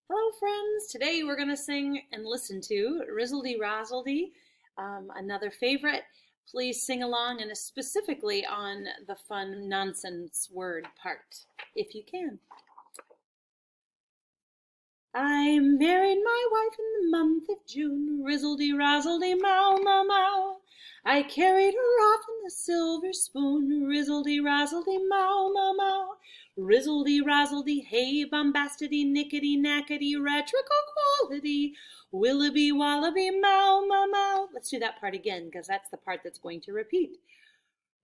Hello friends, today we're going to sing and listen to Risseldy Rosseldy, another favorite. Please sing along and specifically on the fun nonsense word part, if you can. I married my wife in the month of June, Risseldy Rosseldy mow mow mow. I carried her off in the silver spoon, Risseldy Rosseldy mow mow mow. Risseldy Rosseldy hey bombastity nickety knackety retrical quality, Willoughby wallaby mow mow mow. Let's do that part again because that's the part that's going to repeat.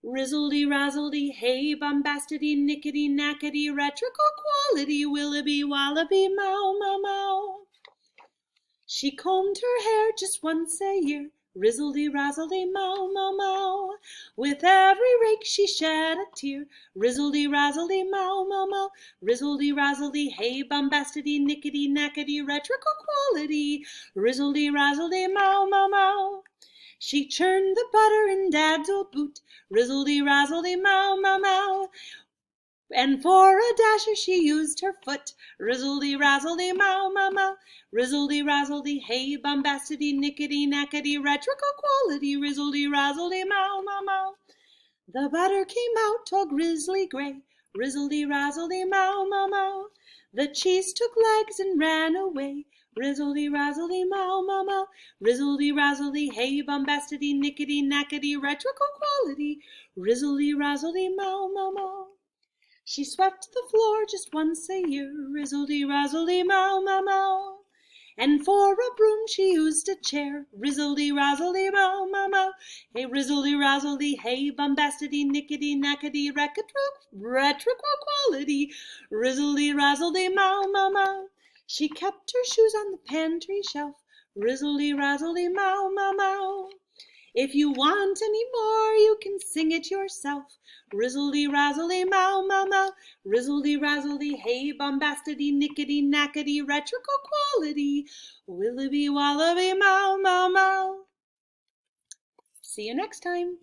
Risseldy Rosseldy hey bombastity nickety knackety retrical quality, Willoughby wallaby mow mow mow. She combed her hair just once a year, Risseldy Rosseldy mow mow mow. With every rake she shed a tear, Risseldy Rosseldy mow mow mow. Risseldy Rosseldy hey bombastity nickety knackety retrical quality, Risseldy Rosseldy mow mow mow. She churned the butter in Dad's old boot, Risseldy Rosseldy mow mow mow. And for a dasher she used her foot, Risseldy Rosseldy mow mow mow. Risseldy Rosseldy hey bombastity nickety knackety retrical quality, Risseldy Rosseldy mow mow mow. The butter came out all grizzly gray, Risseldy Rosseldy mow mow mow. The cheese took legs and ran away, Risseldy Rosseldy mow mow mow. Risseldy Rosseldy hey bombastity nickety knackety retrical quality, Risseldy Rosseldy mow mow mow. She swept the floor just once a year, Risseldy Rosseldy mow mow mow. And for a broom she used a chair, Risseldy Rosseldy mow mow mow. Hey Risseldy Rosseldy hey bombastity nickety knackety retrical quality, Risseldy Rosseldy mow mow mow. She kept her shoes on the pantry shelf, Risseldy Rosseldy mow mow mow. If you want any more, you can sing it yourself. Risseldy Rosseldy mow mow mow. Risseldy Rosseldy hey bombastity nickety knackety retrical quality, Willoughby wallaby mow mow mow. See you next time.